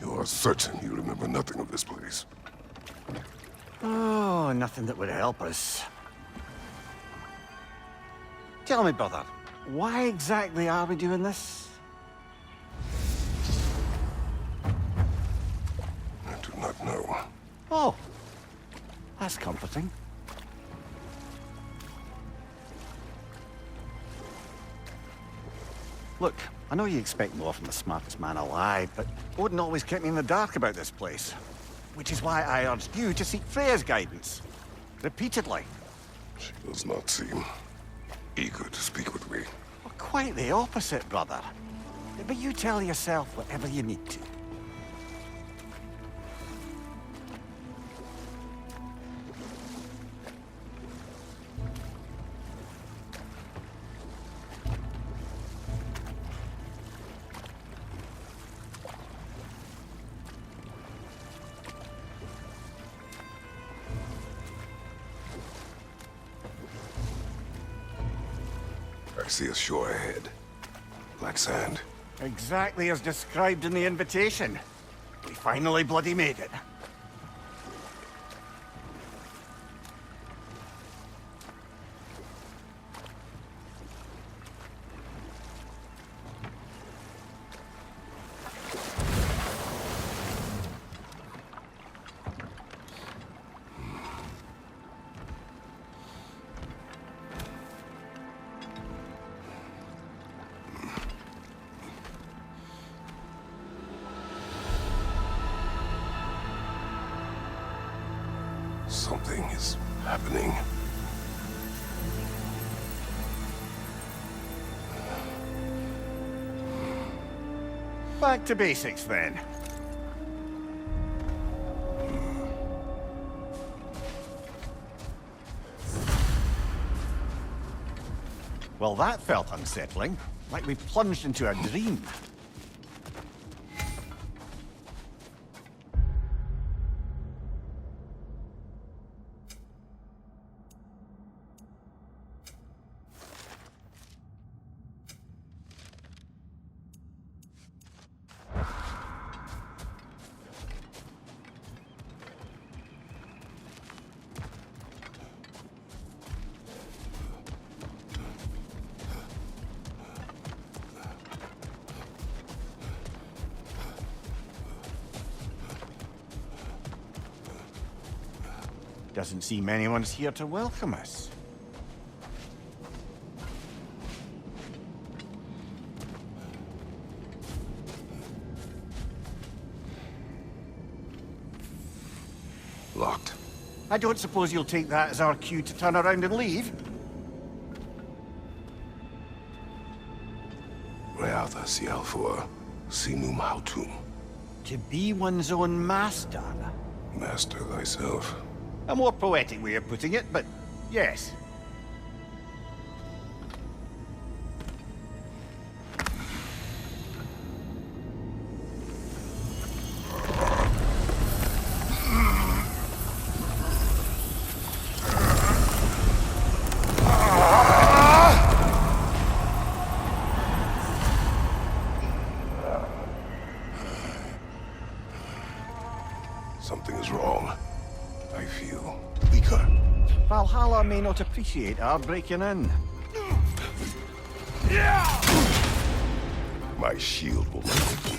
You are certain you remember nothing of this place? Oh, nothing that would help us. Tell me, brother, why exactly are we doing this? I do not know. Oh, that's comforting. Look, I know you expect more from the smartest man alive, but Odin always kept me in the dark about this place. Which is why I urged you to seek Freya's guidance. Repeatedly. She does not seem eager to speak with me. Well, quite the opposite, brother. But you tell yourself whatever you need to. I see a shore ahead. Black sand. Exactly as described in the invitation. We finally bloody made it. Something is happening. Back to basics, then. Well, that felt unsettling. Like we plunged into a dream. Doesn't seem anyone's here to welcome us. Locked. I don't suppose you'll take that as our cue to turn around and leave? Reatha Sialfur, Sinum Hautum. To be one's own master. Master thyself. A more poetic way of putting it, but yes. Something is wrong. I feel weaker. Valhalla may not appreciate our breaking in. My shield will not open.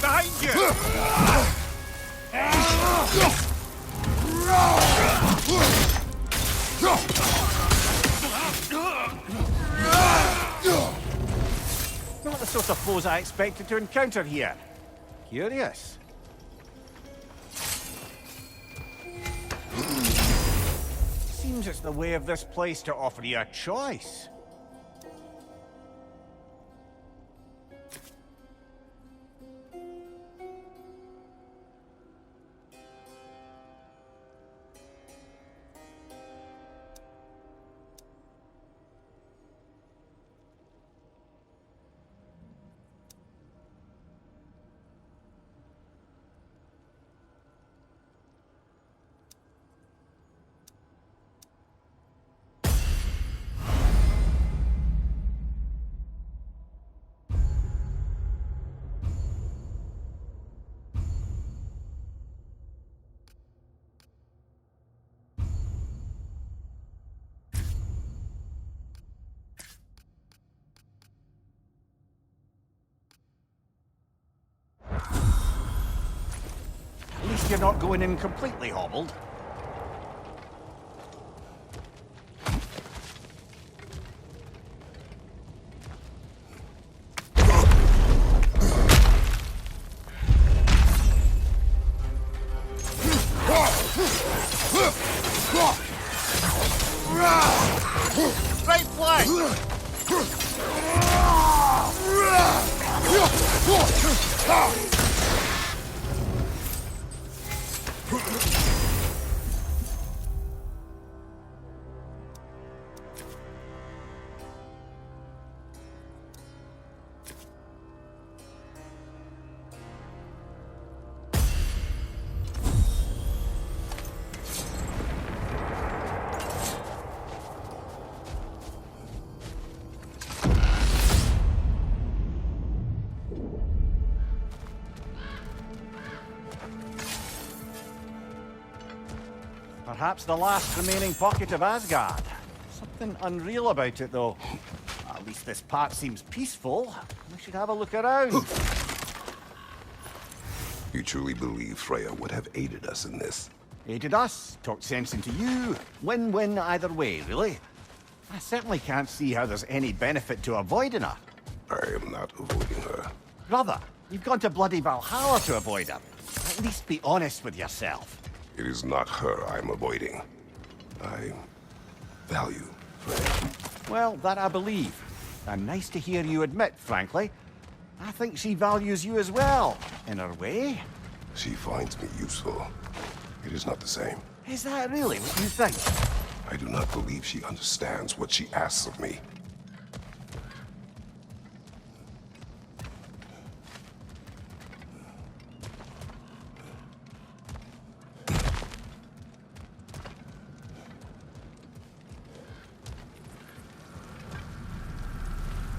Behind you! Not the sort of foes I expected to encounter here. Curious. Seems it's the way of this place to offer you a choice. you're not going in completely hobbled. Right flank! Perhaps the last remaining pocket of Asgard. Something unreal about it, though. At least this part seems peaceful. We should have a look around. You truly believe Freya would have aided us in this? Aided us, talked sense into you. Win-win either way, really. I certainly can't see how there's any benefit to avoiding her. I am not avoiding her. Brother, you've gone to bloody Valhalla to avoid her. At least be honest with yourself. It is not her I'm avoiding. I value Freya. Well, that I believe. And nice to hear you admit, frankly. I think she values you as well, in her way. She finds me useful. It is not the same. Is that really what you think? I do not believe she understands what she asks of me.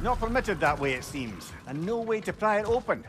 Not permitted that way, it seems, and no way to pry it open.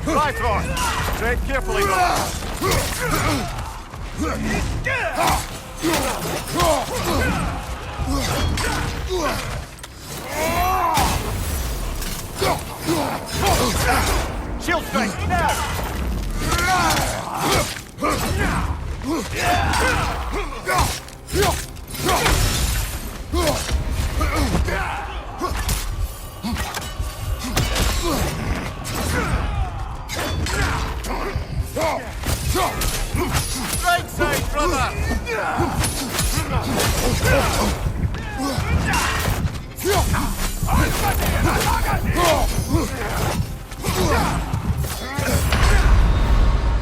Right, Thor. Tread carefully, Shield strike, now! Right side, brother!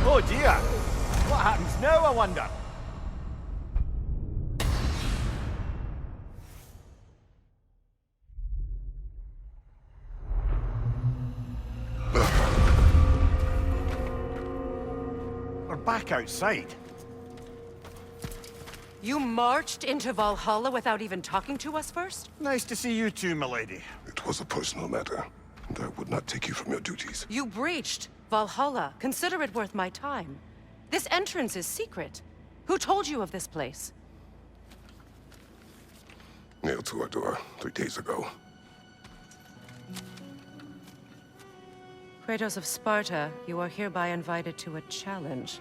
Oh dear! What happens now, I wonder? We're back outside. You marched into Valhalla without even talking to us first? Nice to see you too, milady. It was a personal matter, and I would not take you from your duties. You breached Valhalla. Consider it worth my time. This entrance is secret. Who told you of this place? Nailed to our door 3 days ago. Kratos of Sparta, you are hereby invited to a challenge.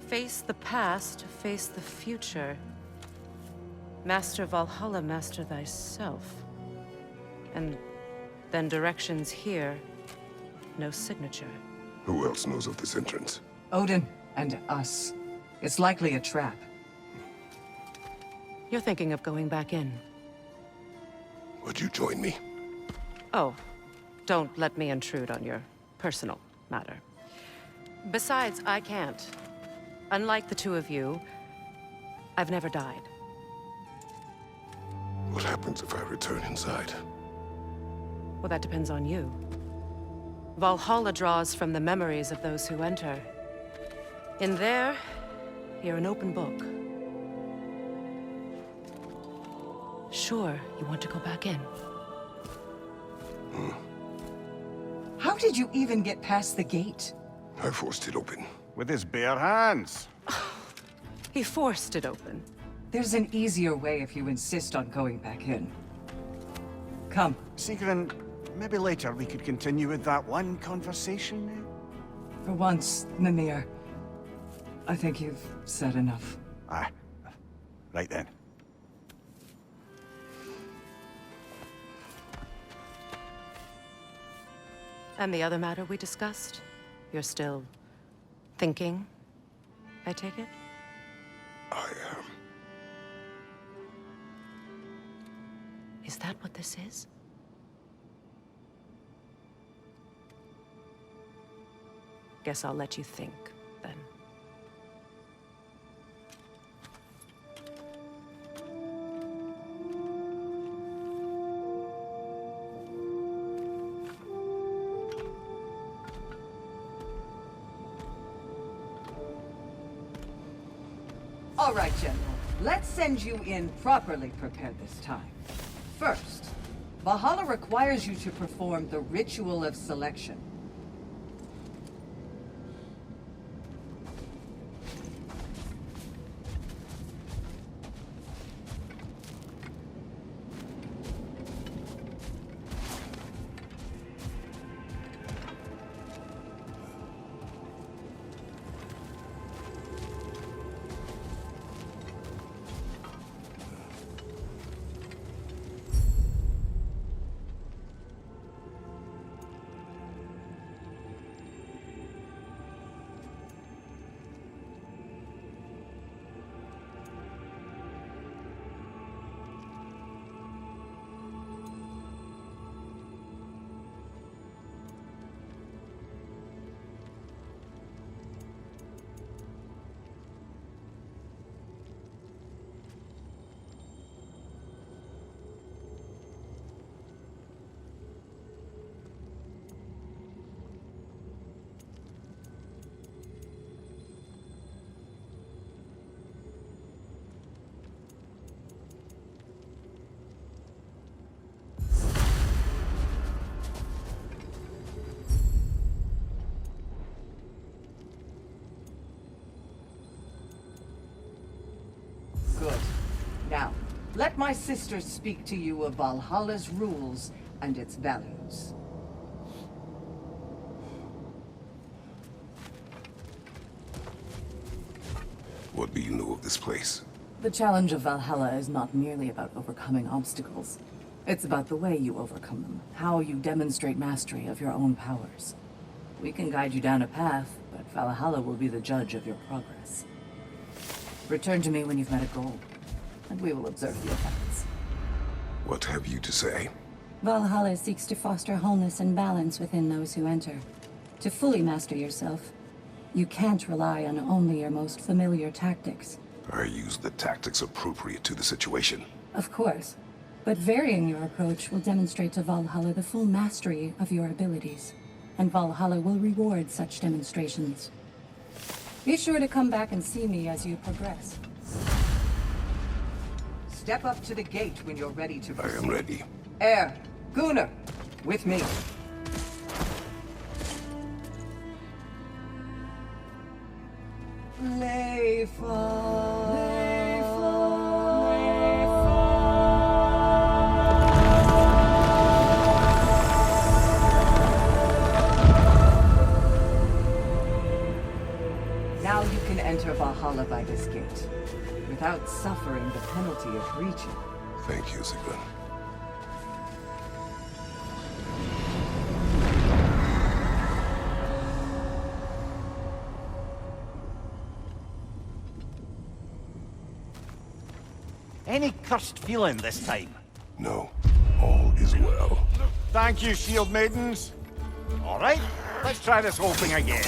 Face the past, face the future. Master Valhalla, master thyself. And then directions here, no signature. Who else knows of this entrance? Odin and us. It's likely a trap. You're thinking of going back in. Would you join me? Oh, don't let me intrude on your personal matter. Besides, I can't. Unlike the two of you, I've never died. What happens if I return inside? Well, that depends on you. Valhalla draws from the memories of those who enter. In there, you're an open book. Sure, you want to go back in. How did you even get past the gate? I forced it open. With his bare hands. He forced it open. There's an easier way if you insist on going back in. Come. Sigrun, maybe later we could continue with that one conversation. For once, Mimir, I think you've said enough. Aye. Right then. And the other matter we discussed? You're still thinking, I take it? I am. Is that what this is? Guess I'll let you think, then. All right, General. Let's send you in properly prepared this time. First, Valhalla requires you to perform the ritual of selection. Good. Now, let my sisters speak to you of Valhalla's rules and its values. What do you know of this place? The challenge of Valhalla is not merely about overcoming obstacles. It's about the way you overcome them, how you demonstrate mastery of your own powers. We can guide you down a path, but Valhalla will be the judge of your progress. Return to me when you've met a goal, and we will observe the effects. What have you to say? Valhalla seeks to foster wholeness and balance within those who enter. To fully master yourself, you can't rely on only your most familiar tactics. I use the tactics appropriate to the situation. Of course, but varying your approach will demonstrate to Valhalla the full mastery of your abilities, and Valhalla will reward such demonstrations. Be sure to come back and see me as you progress. Step up to the gate when you're ready to I am ready. Air, Gunnar, with me. Now you can enter Valhalla by this gate, without suffering the penalty of breaching. Thank you, Sigrun. Any cursed feeling this time? No, all as well. Thank you, shield maidens. All right, let's try this whole thing again.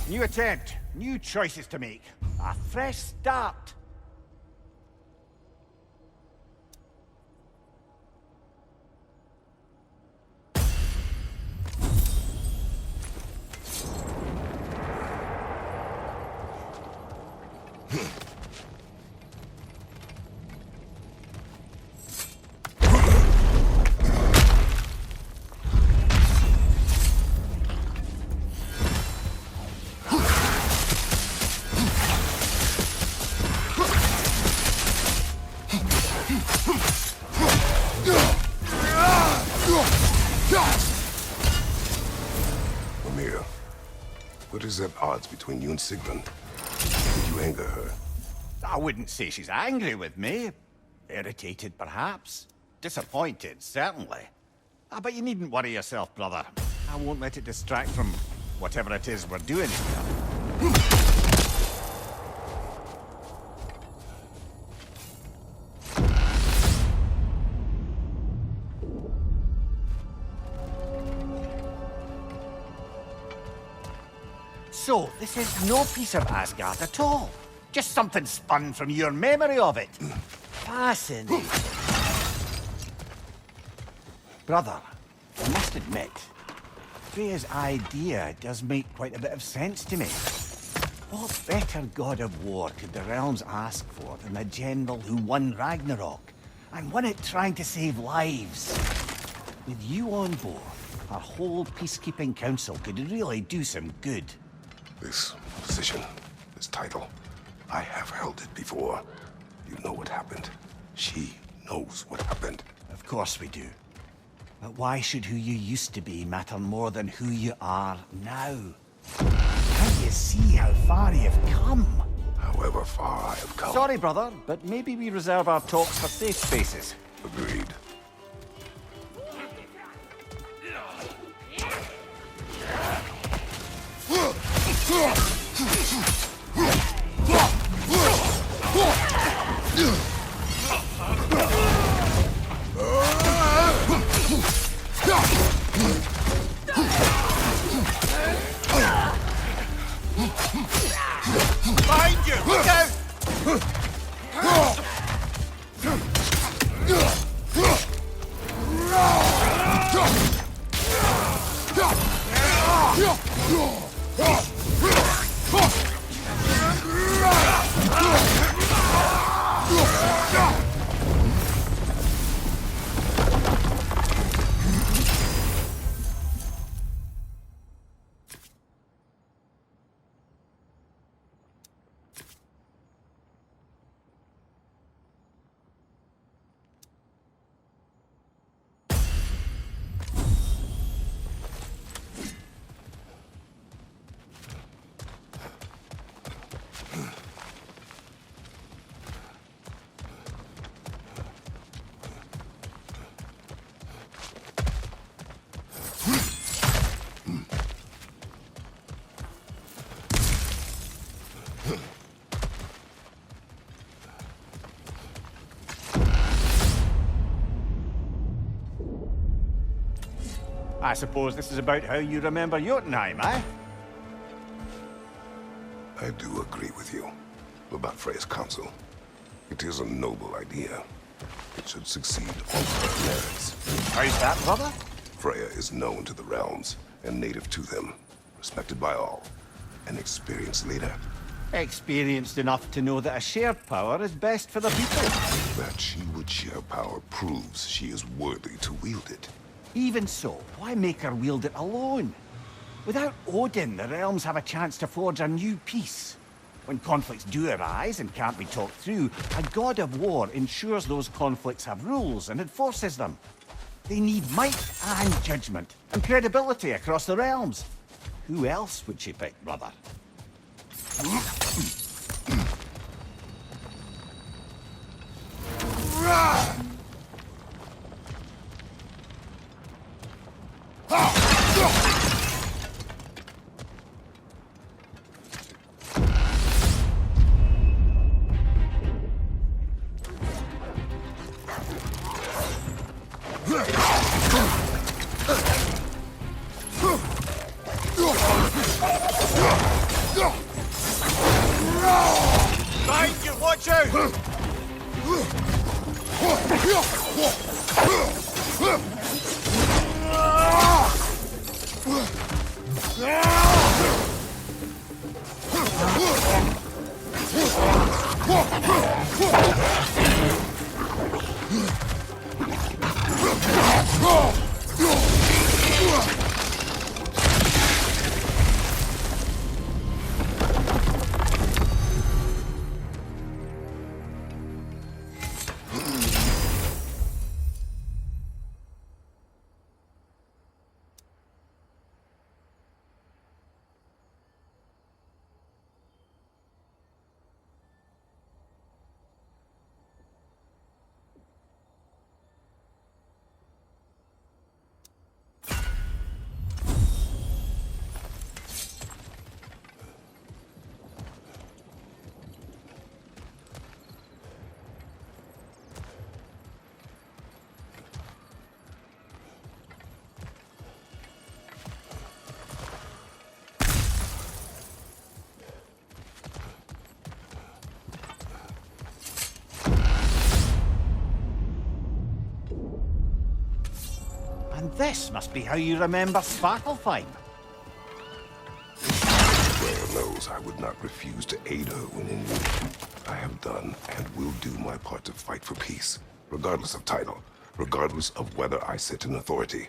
New attempt, new choices to make. A fresh start. Amir, what is at odds between you and Sigmund? Did you anger her? I wouldn't say she's angry with me. Irritated, perhaps. Disappointed, certainly. But you needn't worry yourself, brother. I won't let it distract from whatever it is we're doing here. So, this is no piece of Asgard at all. Just something spun from your memory of it. Fascinating. Brother, I must admit, Freya's idea does make quite a bit of sense to me. What better god of war could the realms ask for than the general who won Ragnarok, and won it trying to save lives? With you on board, our whole peacekeeping council could really do some good. This position, this title, I have held it before. You know what happened. She knows what happened. Of course we do. But why should who you used to be matter more than who you are now? Can't you see how far you've come? However far I have come. Sorry, brother, but maybe we reserve our talks for safe spaces. Agreed. Behind you! Look out! I suppose this is about how you remember Jotunheim, eh? I do agree with you about Freya's council. It is a noble idea. It should succeed on her merits. How's that, brother? Freya is known to the realms and native to them, respected by all, an experienced leader. Experienced enough to know that a shared power is best for the people. That she would share power proves she is worthy to wield it. Even so, why make her wield it alone? Without Odin, the realms have a chance to forge a new peace. When conflicts do arise and can't be talked through, a god of war ensures those conflicts have rules and enforces them. They need might and judgment, and credibility across the realms. Who else would she pick, brother? Danger, watch out! And this must be how you remember Svartalfheim. Claire knows I would not refuse to aid her when in need. I have done and will do my part to fight for peace, regardless of title, regardless of whether I sit in authority.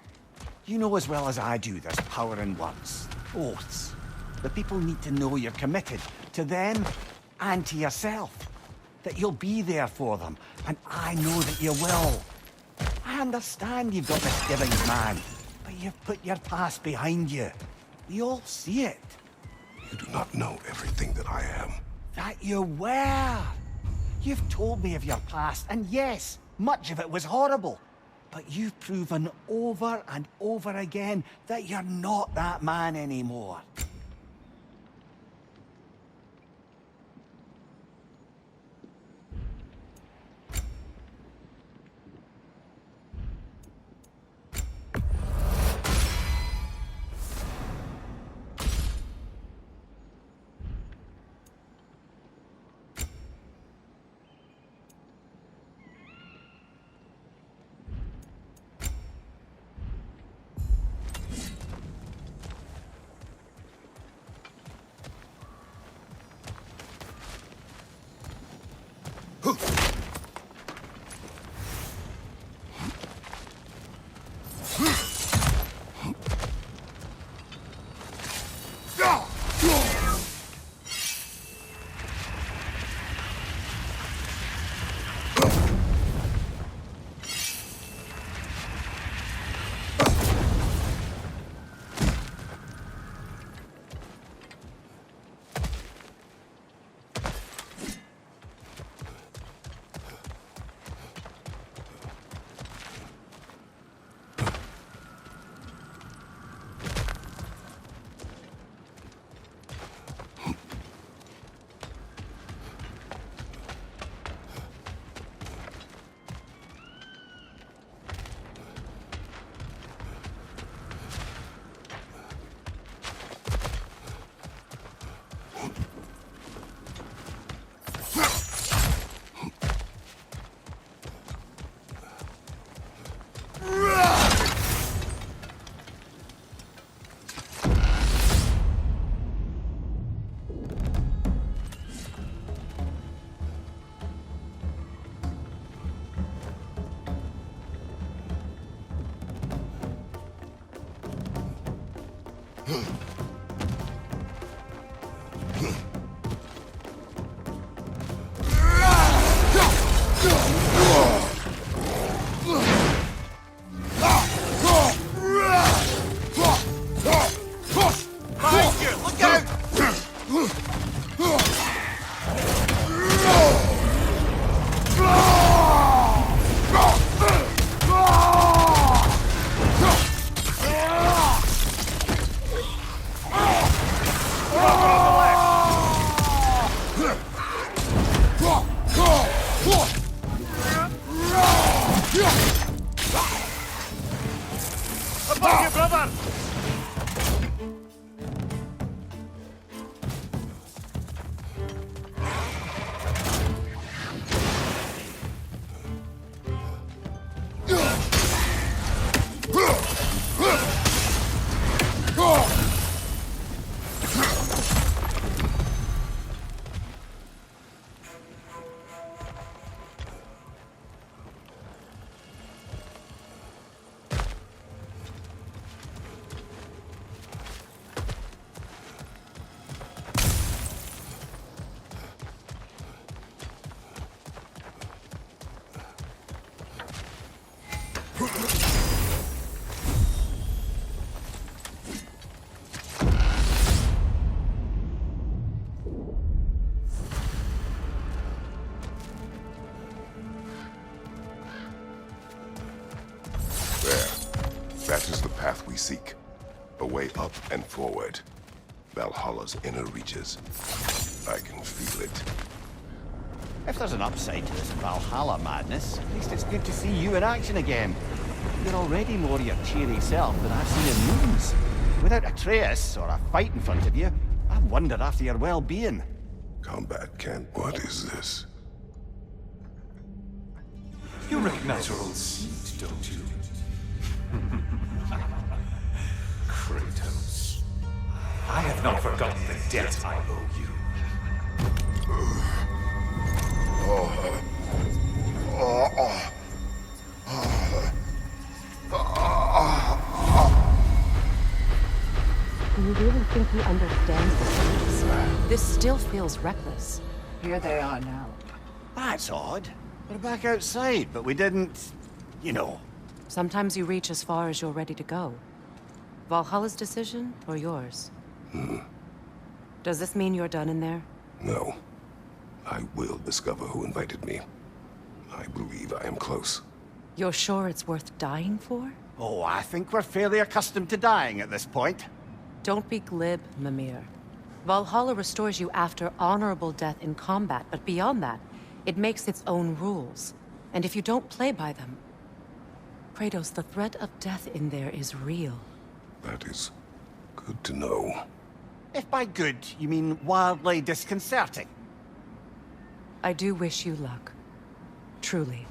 You know as well as I do there's power in words, oaths. The people need to know you're committed to them and to yourself. That you'll be there for them, and I know that you will. I understand you've got misgivings, man, but you've put your past behind you. We all see it. You do not know everything that I am. That you were. You've told me of your past, and yes, much of it was horrible. But you've proven over and over again that you're not that man anymore. That is the path we seek. A way up and forward. Valhalla's inner reaches. I can feel it. If there's an upside to this Valhalla madness, at least it's good to see you in action again. You're already more your cheery self than I've seen in moons. Without Atreus or a fight in front of you, I wonder after your well-being. Combat can't... What is this? You recognize your old seat, don't you? Kratos. I have not forgotten the debt I owe you. Do you really think he understands this? This still feels reckless. Here they are now. That's odd. We're back outside, but we didn't... you know. Sometimes you reach as far as you're ready to go. Valhalla's decision, or yours? Does this mean you're done in there? No. I will discover who invited me. I believe I am close. You're sure it's worth dying for? Oh, I think we're fairly accustomed to dying at this point. Don't be glib, Mimir. Valhalla restores you after honorable death in combat, but beyond that, it makes its own rules. And if you don't play by them... Kratos, the threat of death in there is real. That is good to know. If by good, you mean wildly disconcerting. I do wish you luck. Truly.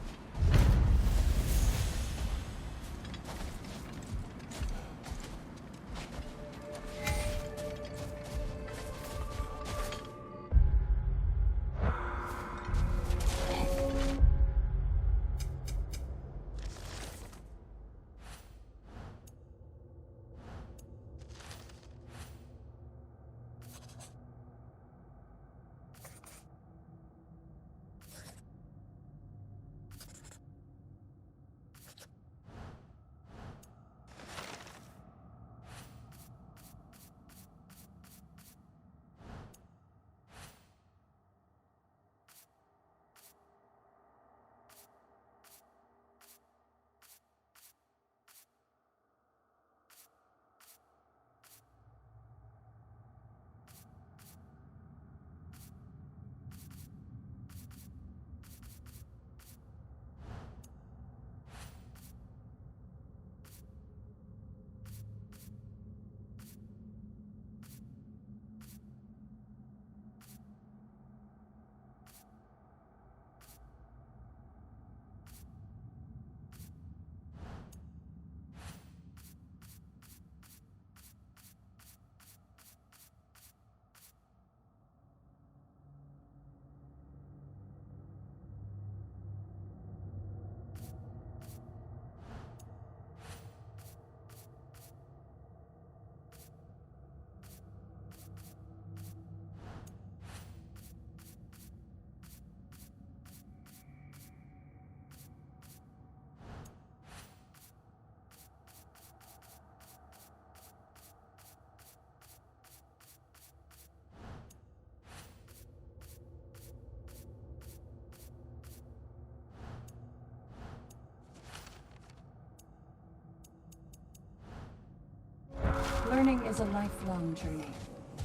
Learning is a lifelong journey,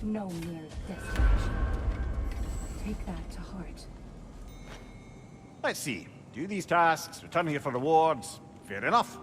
no mere destination. Take that to heart. Let's see. Do these tasks, return here for rewards. Fair enough.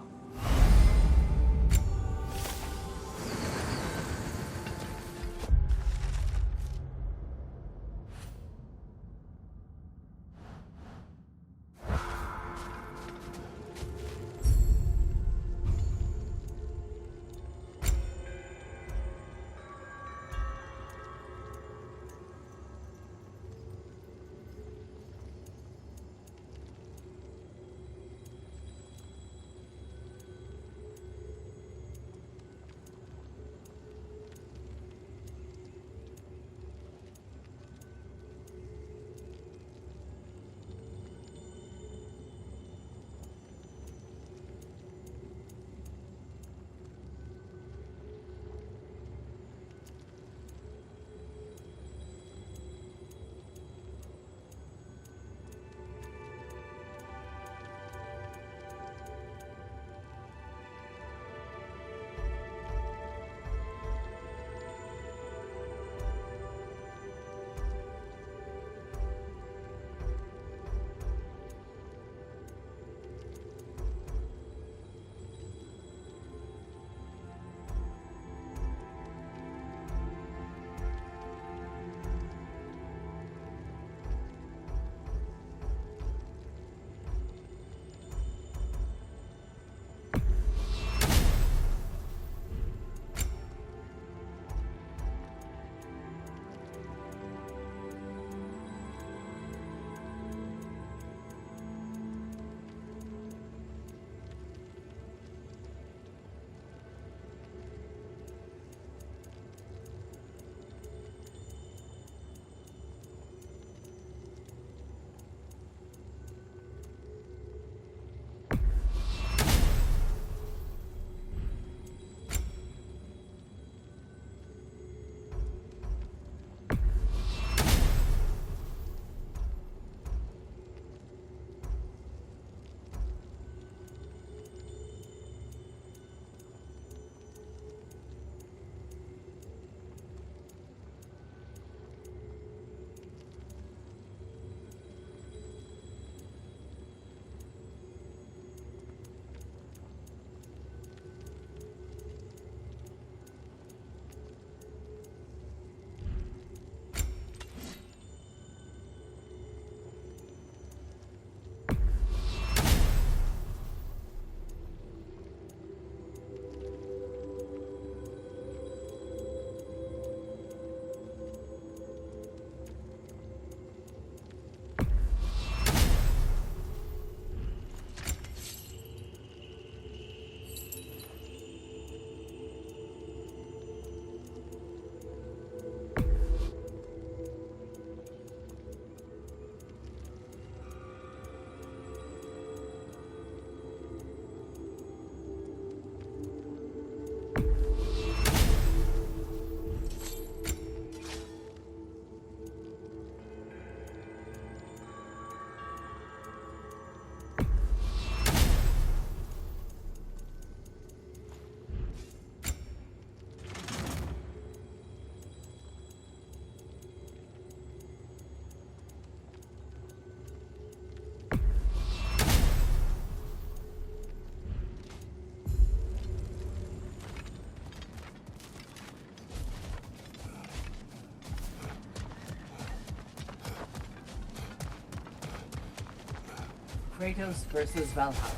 Kratos versus Valhalla.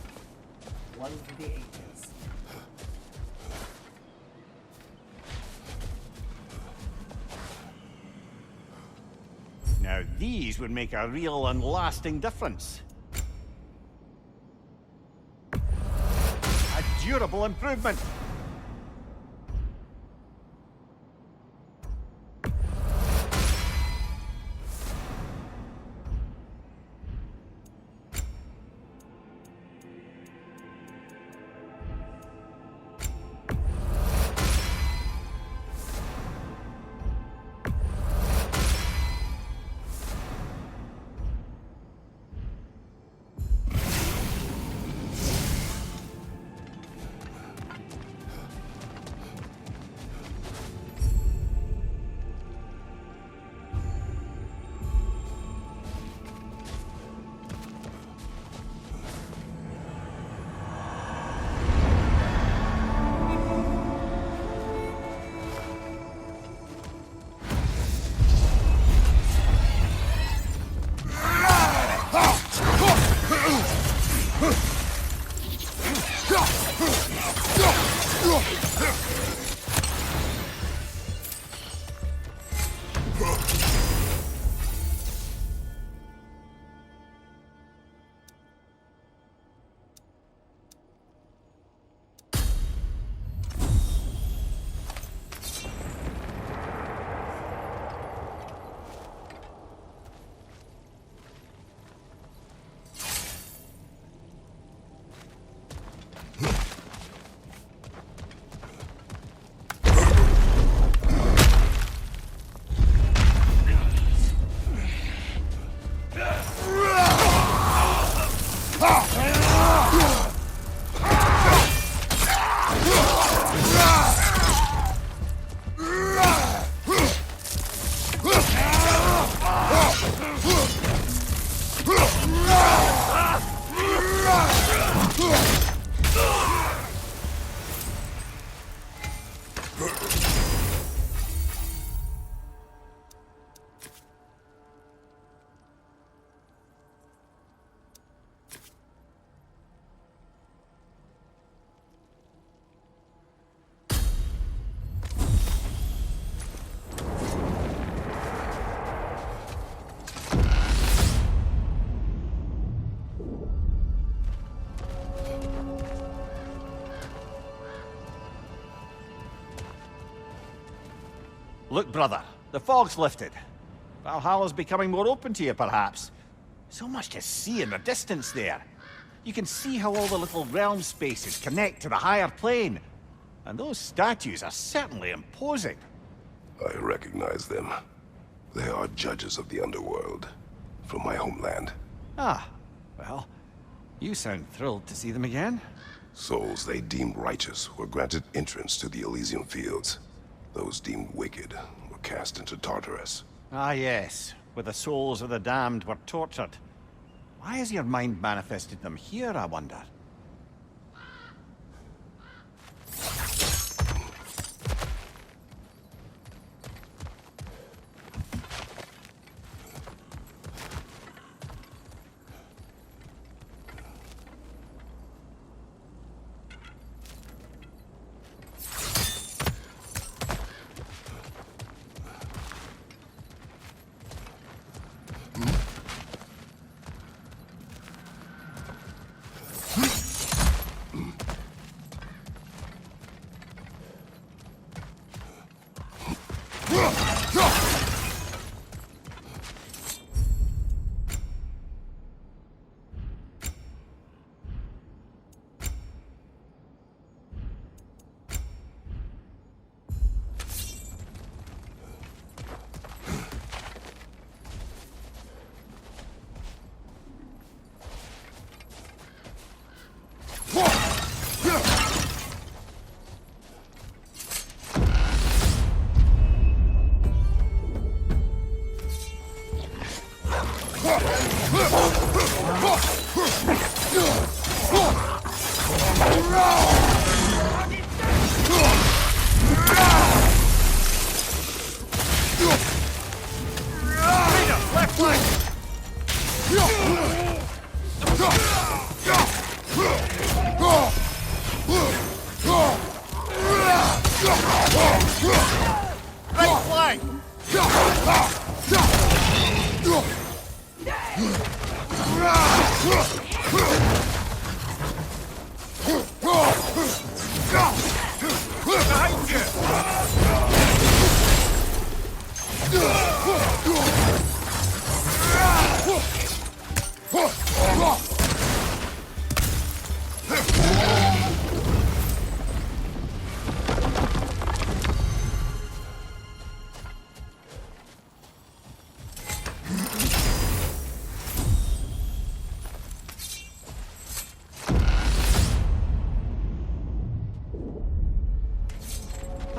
One for the ages. Now these would make a real and lasting difference. A durable improvement. Look, brother, the fog's lifted. Valhalla's becoming more open to you, perhaps. So much to see in the distance there. You can see how all the little realm spaces connect to the higher plane. And those statues are certainly imposing. I recognize them. They are judges of the underworld, from my homeland. Ah, well, you sound thrilled to see them again. Souls they deemed righteous were granted entrance to the Elysium Fields. Those deemed wicked were cast into Tartarus. Ah, yes, where the souls of the damned were tortured. Why has your mind manifested them here, I wonder?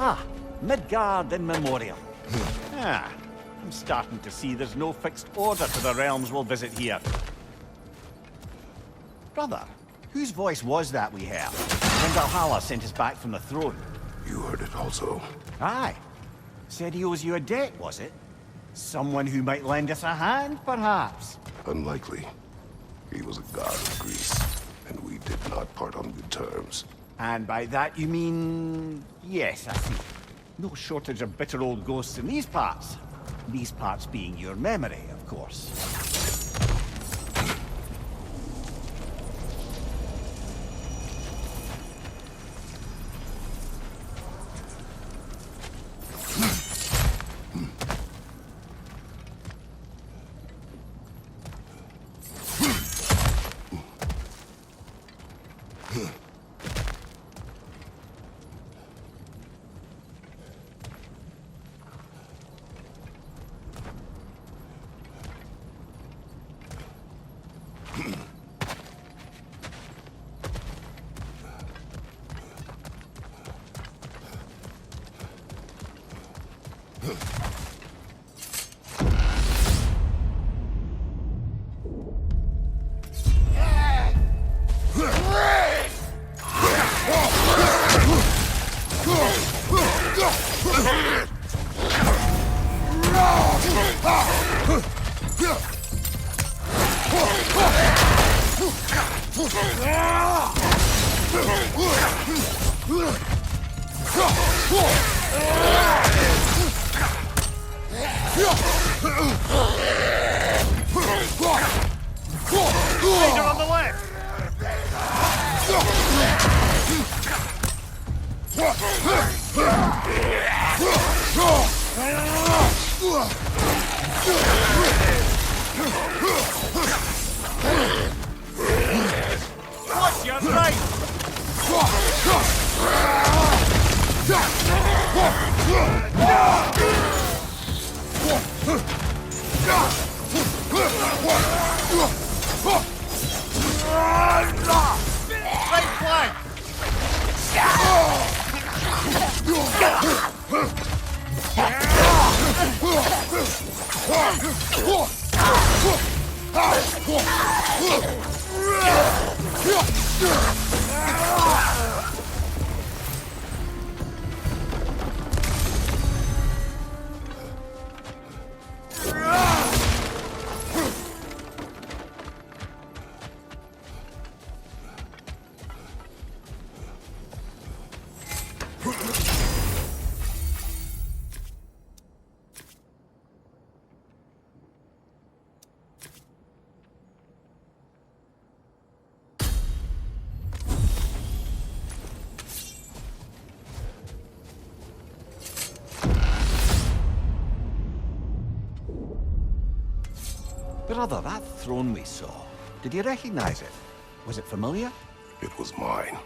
Ah, Midgard in memoriam. I'm starting to see there's no fixed order to the realms we'll visit here. Brother, whose voice was that we heard when Valhalla sent us back from the throne? You heard it also. Aye. Said he owes you a debt, was it? Someone who might lend us a hand, perhaps? Unlikely. He was a god of Greece, and we did not part on good terms. And by that you mean... Yes, I see. No shortage of bitter old ghosts in these parts. These parts being your memory, of course. Laser on the left! Watch your right! Right flank! Brother, that throne we saw, did you recognize it? Was it familiar? It was mine.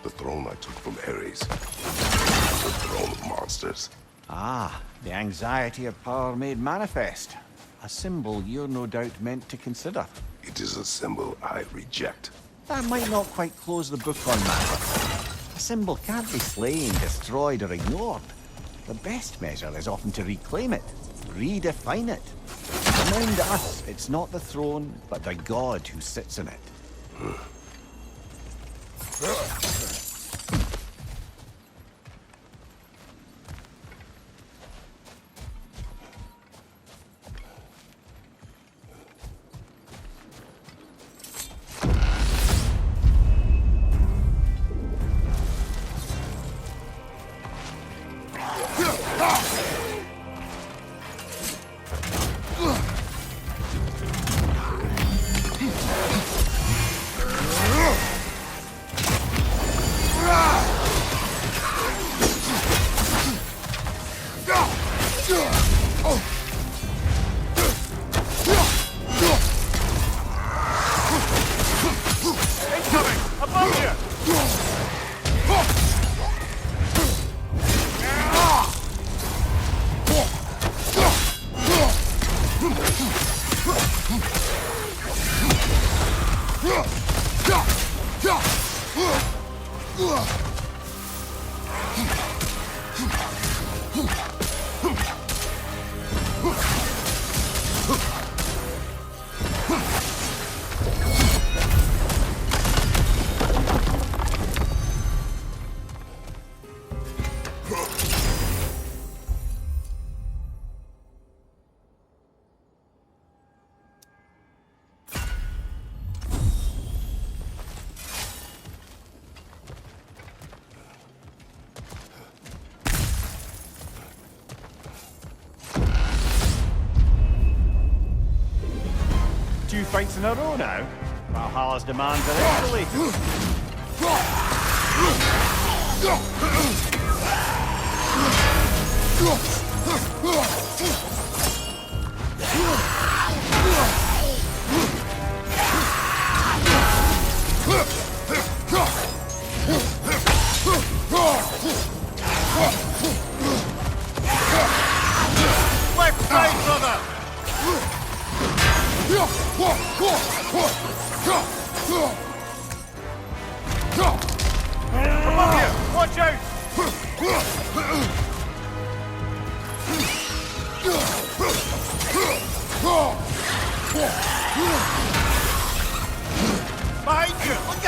The throne I took from Ares. The throne of monsters. Ah, the anxiety of power made manifest. A symbol you're no doubt meant to consider. It is a symbol I reject. That might not quite close the book on matter. A symbol can't be slain, destroyed, or ignored. The best measure is often to reclaim it, redefine it. Remind us it's not the throne, but the god who sits in it. Two fights in a row now. Valhalla's demands are escalating. Left side, brother! Above you! Watch out! Behind you! Look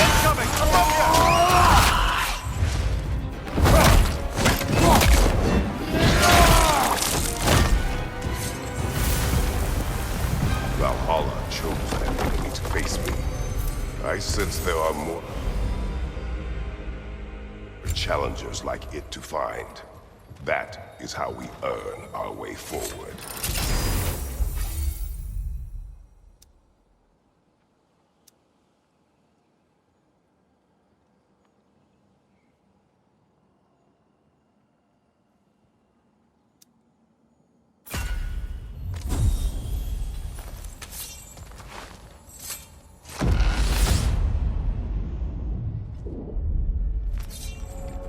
Incoming! Above you! Valhalla chose an enemy to face me. I sense there are more challengers like it to find. That is how we earn our way forward.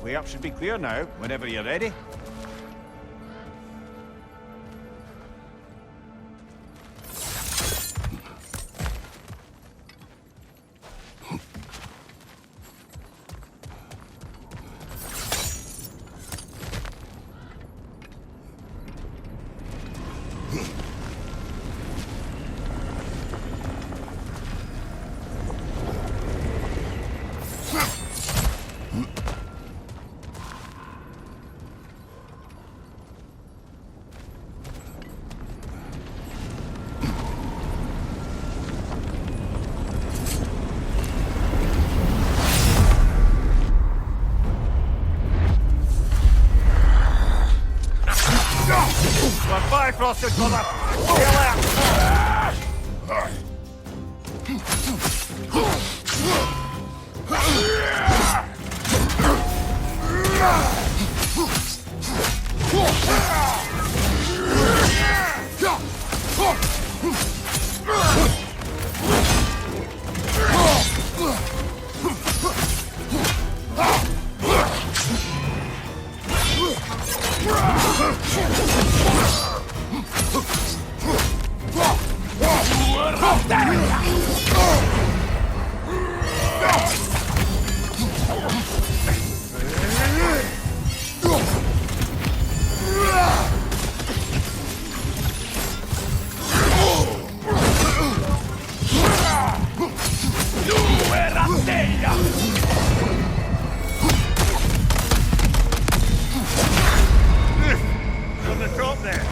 Way up should be clear now, whenever you're ready. Bifrosted, brother! Stay alert! On the top there.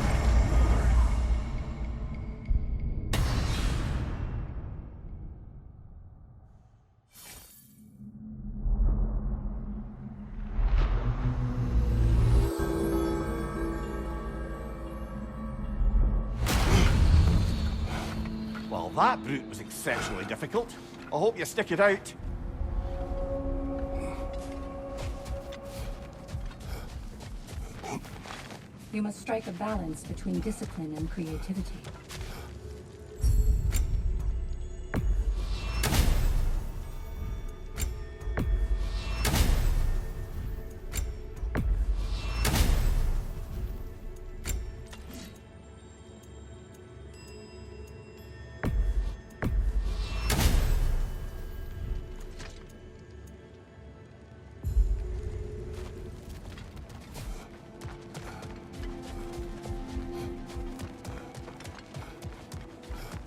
Well, that brute was exceptionally difficult. I hope you stick it out. You must strike a balance between discipline and creativity.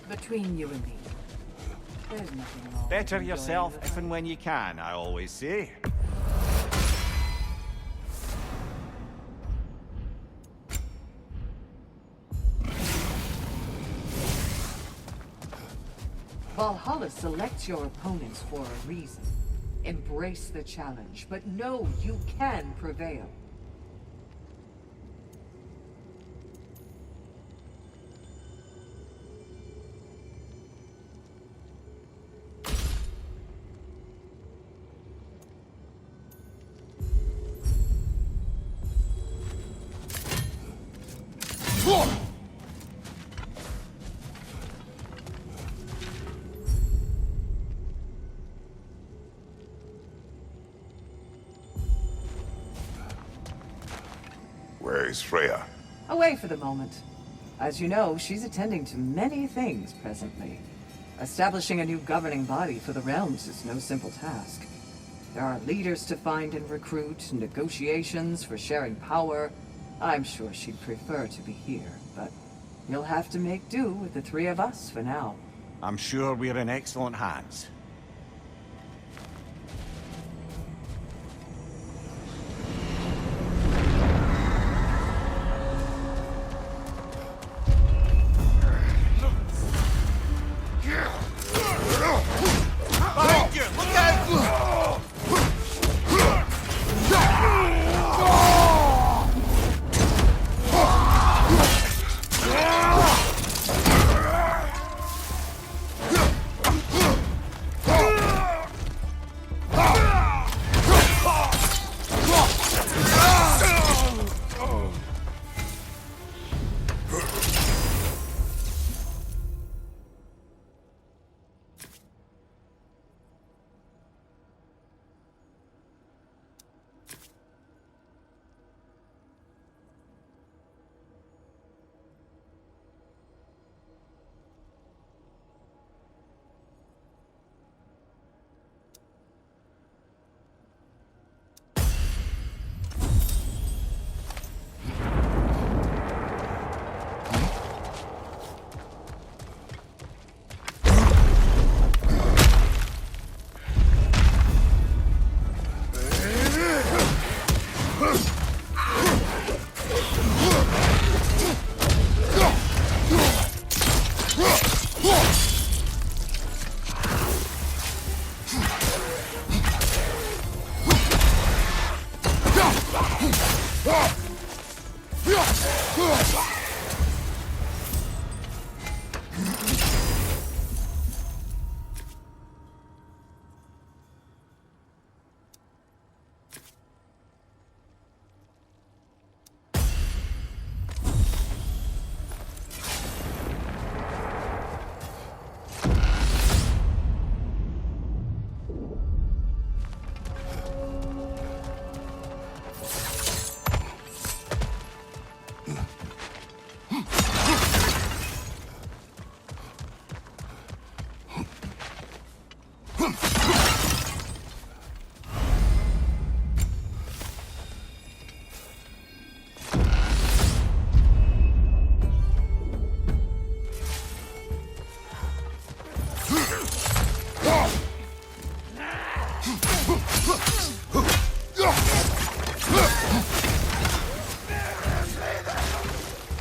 Between you and me, there's nothing wrong. Better with yourself enjoying the if and when you can, I always say. Valhalla selects your opponents for a reason. Embrace the challenge, but know you can prevail. Where is Freya? Away for the moment. As you know, she's attending to many things presently. Establishing a new governing body for the realms is no simple task. There are leaders to find and recruit, negotiations for sharing power. I'm sure she'd prefer to be here, but you'll have to make do with the three of us for now. I'm sure we're in excellent hands. Behind you! Look out!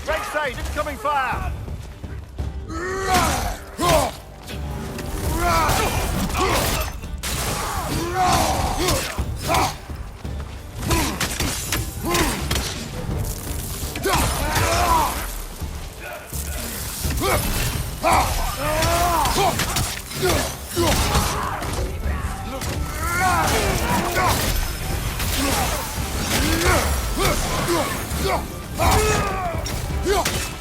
Right side, incoming fire! Yeah!